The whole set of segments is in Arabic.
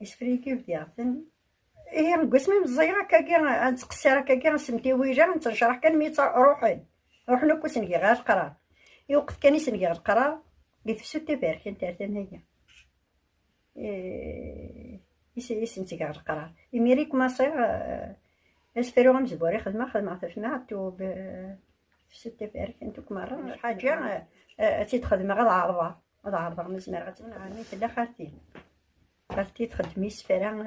يسفري كيف ديالتن هي قسمي مزيرة كاكي نتقسر كاكي سمتي ويجا نتنشرح كان ميت روح نكو سنكي غير القرار يوقف كان يسنكي غير القرار قلت سوتي بارك انت هي يسنتي غير القرار يميريك ما صير اسفرو مزبوري خدمة تفنعتو سوتي بارك انتو كمرة حاجة تيتخدم غير عارضة مزمار غتنعمي في خالتي تخدمي سفرة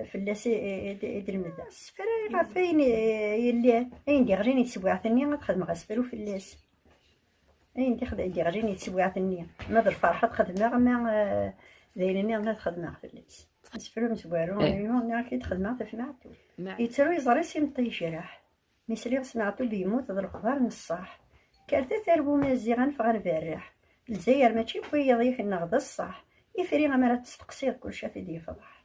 فلاس يدير المدى السفرة غا فين يلي اين دي غريني تسبوعتني غتخدم غا سفرو فلاس اين دي غريني تسبوعتني ماذا الفرحة تخدمها ما دايريني غا تخدمها فلاس سفرو مسبوعرو انا كي تخدمها تفنعتو يترو يزري سيمطي جراح مسري سمعتو بيموت هاد الخبار نصاح كارثة تربو مزيغان فغان بارح الجزائر ماشي بويا ضيف النغض الصح يفري غمرة تستقصير كلشي في دي فضح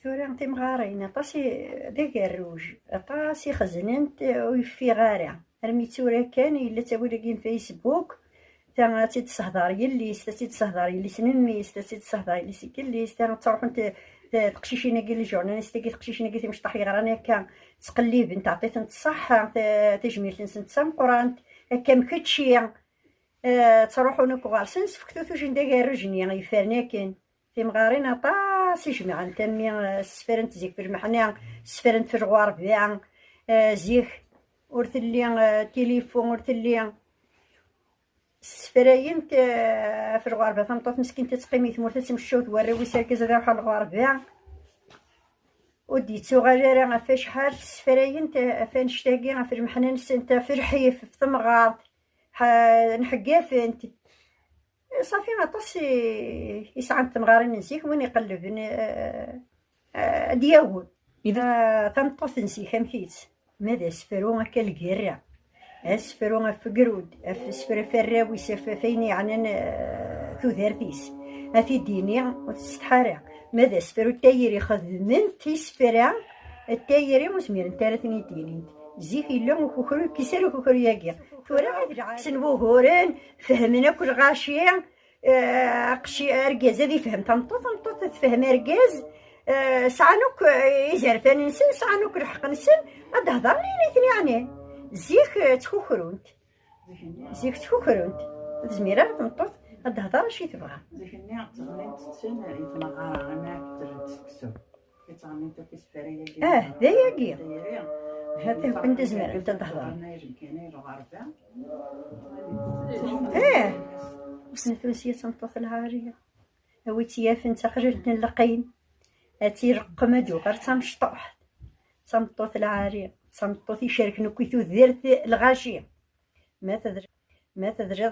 ثوري انتي مغارين طاسي داك الروج طاسي خزننت ويفي غارع رميتو كان الا تاولي فيسبوك تا تتصهدر يلي تتصهدر يلي سنمي تتصهدر يلي سكلي تروح انت تقشيشينا قال لي جورناليست كي تقشيشينا قالت مش طاحي غراني هكا تقليب انت عطيت انت الصحه تجميل تنسن تسام قران هكا مكتشي تروحوا نكو غارسن سفكتو جين داك الرجني يفرنا كان في مغارين طاسي جماعه تمي السفرنت زيك في المحنه السفرنت في الغوار زيك ورث لي تليفون ورث لي السفراين في الغربة تنطوط مسكين تتقيمي ثمور تتمشو توري ويسركز راح الغربة وديتو غير في شحال السفراين فين شتاقي في المحنان سنت في رحيف في ثمغاط نحقا فانت صافي عطاس يسعى تمغارين نسيك وين يقلب دياول اذا تنطوط نسيك مكيت ماذا سفرو هكا الكرة اسفرو فقرود اسفر فراوي سفافين يعني ثوثارتيس في دينيا وتستحارة ماذا اسفرو التايري خدمن تيسفرا التايري مسمير نتارثني ديني زيك إلا وكوكرو كيسالو كوكرو ياكيا ثورا سنبوهورين فهمنا كل غاشية قشي أرجاز هذي فهم تنطوط تفهم أرجاز سعنوك يزرفان نسن سعنوك الحق نسن هذا هضرني يعني زيك تخوخرونت زميرة تنطوط هاد هضر شي تبغى زيكني تغنيت تسن يتمغارا انا درت كسو كتغنيت كيسفريه داياكي هذا كنت زميرة انت تهضر وسنتوسية تنطوط العارية هويتيا فين تخرجت نلقين هاتي رقم هادو غير تمشطوح تنطوط العارية تنطوط يشاركنو كيتو ديرت الغاشية ما تدري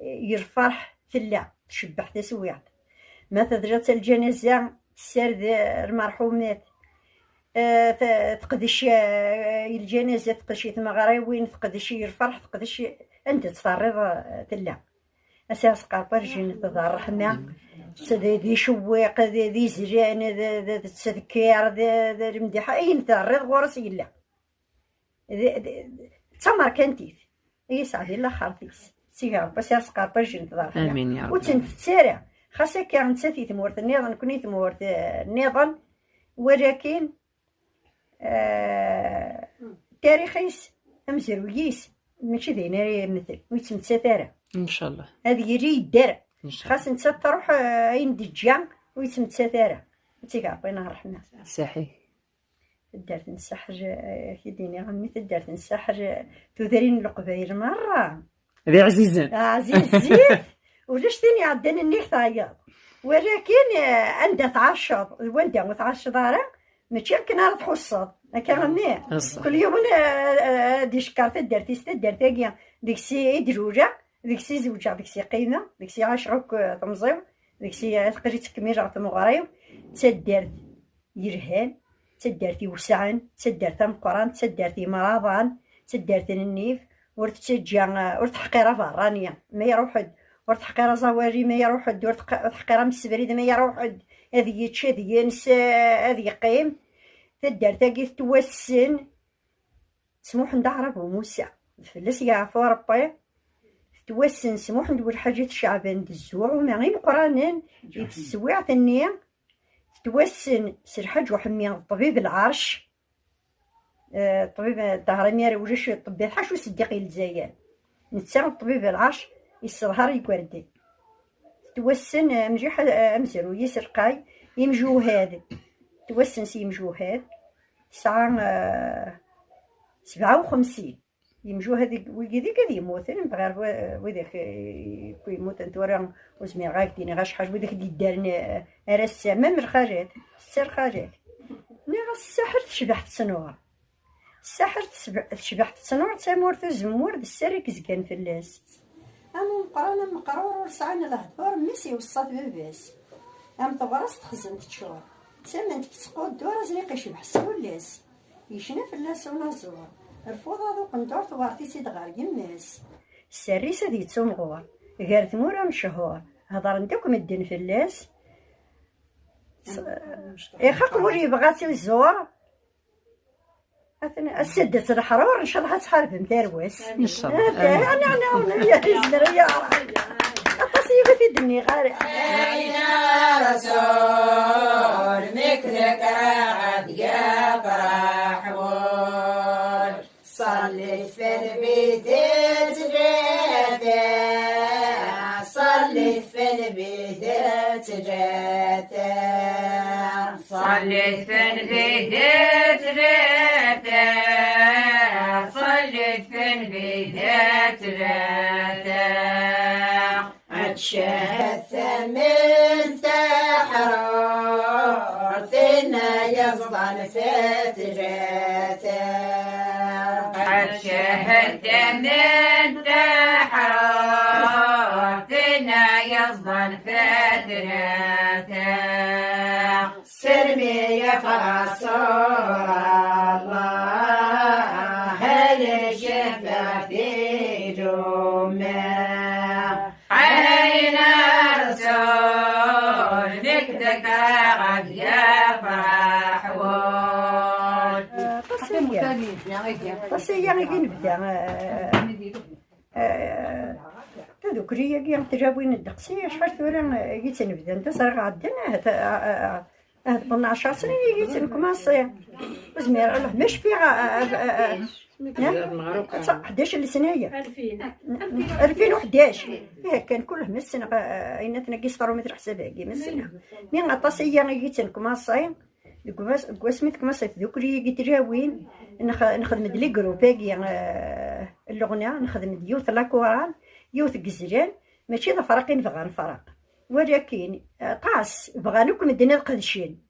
يرفرح ثلا تشبح تسويع ما تدري الجنازة سرد المرحومات تقدش الجنازة تقدش تمغري وين تقدش يرفرح تقدش انت تفرض ثلا اساس قاربر جين تظهر الرحمة ذي شواق ذي زران ذي التذكير ذي المديحة اين تعرض غورس يلا تمر كنتيف اي سعدي الله خارطيس سي ربي سيرس قاربر جين تظهر امين يا رب وتنتسارع خاصك كان تساتي ثمورت النظام كوني ثمورت النظام ولكن تاريخيس امزرويس ماشي دينا مثل ويتمتساتارع ان شاء الله هذه يريد دار خاص انت تروح اين دجا ويتمتساتارع تيعطينا الرحمه صحيح دارت نسحر كي ديني عمي دارت نسحر تدرين القبايل مره هذه عزيزه عزيز زيد ولاش ثاني عدنا النيخ تعيط ولكن عندها تعشض الوالده وتعشض دارها ماشي كنا تحصد هكا غني كل يوم دي شكارت دارتي دارتاكيا ديكسي دروجه ديكسي زوجه ديكسي قيمه ديكسي عشرك تمزيو ديكسي تقدري تكمل راه تمغريو تدارت يرهان تدارتي وسعن تدارت مقران تدارتي مرضان تدارت النيف ورتجا ورتحقيره برانيه ما يروح ورتحقيره زواري ما يروح ورتحقيره مسبريد ما يروح هذه يتشى هذه ينسى هذه يقيم تدارت كي توسن سموح ندعرب وموسى فلس يعفو ربي توسن سموح ندور حاجات شعبان الزوع وما غير قرانين يتسويع ثانية توسن سر حاج وحمي طبيب العرش طبيب الدهر ميري وجاش طبيب حاش وصديقي الجزائر نتساعد طبيب العرش يصهر يقردي توسن مجيح امزرو يسرقاي يمجوهاد توسن سي يمجوهاد 57 يمجو هذيك ويديك هذي يموت نبغي وذاك يموت انت ورا وزمي غاك ديني غاش حاج وذاك اللي دارني راه السما من الخاجات السر خاجات ني غا السحر تشبحت سنور السحر تشبحت سنور تامورت الزمور السر كزكان في اللاس انا مقرانا مقرور ورسعنا الهدور ميسي وصات باباس ام تبرس تخزن تشور سما انت تسقود دور زريق يشبح سولاس يشنا في اللاس ونزور الفوضى ذو قندور توارتي سيد غار يماس السريسة دي تسمغور غير ثمورة مشهور هضر ندوك مدين في اللاس يخاق ولي بغاتي الزور السدة الحرور ان شاء الله تحارب متارواس ان شاء الله انا يا الزرية قصيبة في الدنيا غاري يا رسول مكرك عاد يا فرح صلي في البيت تجيته صلي في البيت تجيته صلي في البيت تجيته صلي في البيت تجيته أتشهد من تحرر ثنا يفضل في تجيته شهدت من تحررتنا يصدن فترته سلمي يا رسول الله هل شفع في جمع علينا رسول نكتك غد يفرح قصية غير نبدا هذوك ريا تجاوبين الدقسية شحال ثورة جيت نبدا انت صار عندنا هاد 12 سنة جيت نكماصي وزمير الله مش في 11 سنة 2011 كان كله من السنة أين تنقص طرومتر حسابها كي من السنة مين عطاسية جيت نكماصي قواسميت كماصي ذكري جيت جاوين نخدم لي جروباكي اللغنة نخدم يوث لاكورال يوث جزران ماشي ذا فرقين بغان فرق ولكن قاس بغانوكم الدنيا القدشين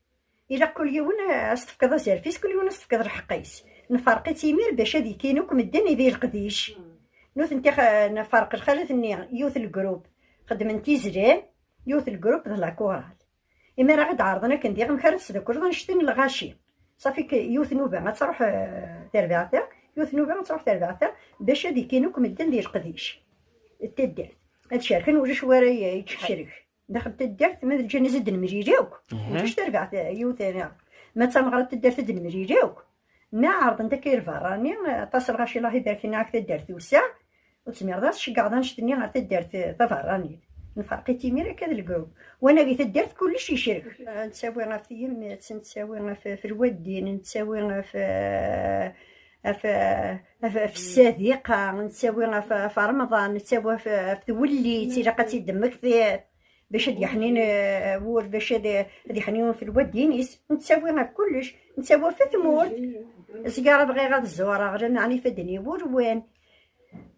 إلا كل يوم استفقد سيرفيس كل يوم استفقد الحقيس نفرق تيمير باش هذي كاينوكم الدنيا ذي القديش نوث انت نفرق الخالة يوث الجروب خدمتي زران يوث الجروب ذا لاكورال إما راه غد عرضنا كندير مكرس ذاك كل نشتني الغاشي صافي يوث نوبة ما تروح تربعتها يوث نوبة ما تروح تربعتها باش هذي كاينوكم الدنيا ذي القديش التدار هاد الشركة وجا شوارا يتشرك داخل تدار ما جاني زد المريجاوك واش تربعت يوث انا ما تمغرا تدار تد المريجاوك ما عرض انت كير فراني اتصل غاشي الله يبارك فينا هاك تدار توسع وتسميرضاش قاعده نشتني غير تدار تفراني نفرقي تيميرا كذا الجروب وانا قيت درت كلشي يشرك نتساوي غير في يمات نتساوي غير في الودين نتساوي غير في الصديقه نتساوي غير في رمضان نتساوي في تولي تيلاقاتي دمك في باش هادي حنين ور باش هادي حنين في الودين نتساوي غير كلش نتساوي في ثمور سيجاره بغي غاد الزواره غير يعني في الدنيا وروان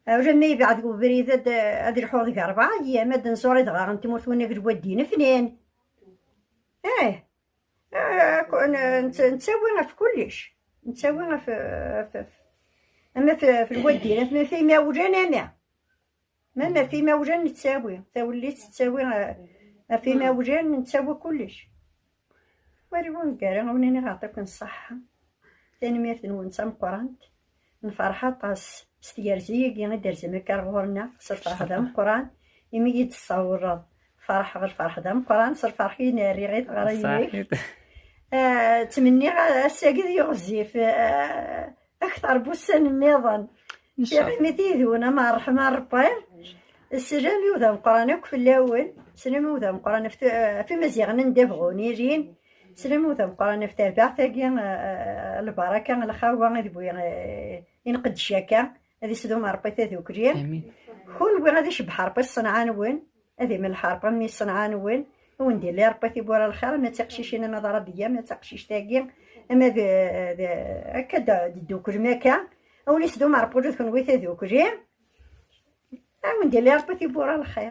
وجا يبعد بريد هاد الحوض في 4 أيام هاد نصوري دغا نتموت وانا في الودين فنان نتساوي في كلش نتساوي في اما في الودين ما في ما وجانا ما في ما وجان نتساوي توليت تساوي في ما وجان نتساوي كلش وريون كارا ونيني غاعطيكم الصحة ثاني ميرت نونسا قرانت نفرحة طاس ستيارزية كي غير زعما غورنا صرت خدام قران يمي يتصور فرح غير فرح دام قران صرت فرحي ناري غير غريب تمني الساقي يغزيف اكثر بوسن النظام يعني مثيذونا مع الرحمن ربي السلام يوضا مقرانا في الاول، سلام يوضا مقرانا في مزيغنا ندافعوني جين، سلام يوضا مقرانا في تابع تاقي البركه الخاوه غادي بوي ينقد الشاكا هذه سدوم ربي هذوك ريال امين. كون بغي غادي يشبح ربي الصنعان وين هذه من الحرب مي الصنعان وين وندير لي ربي تيبورا الخير ما تقشيش انا نظره بيا ما تقشيش تاقي اما هكا دوك المكان او اللي سدوم ربي تكون ويت هذوك ريال وندير لي ربي تيبورا الخير.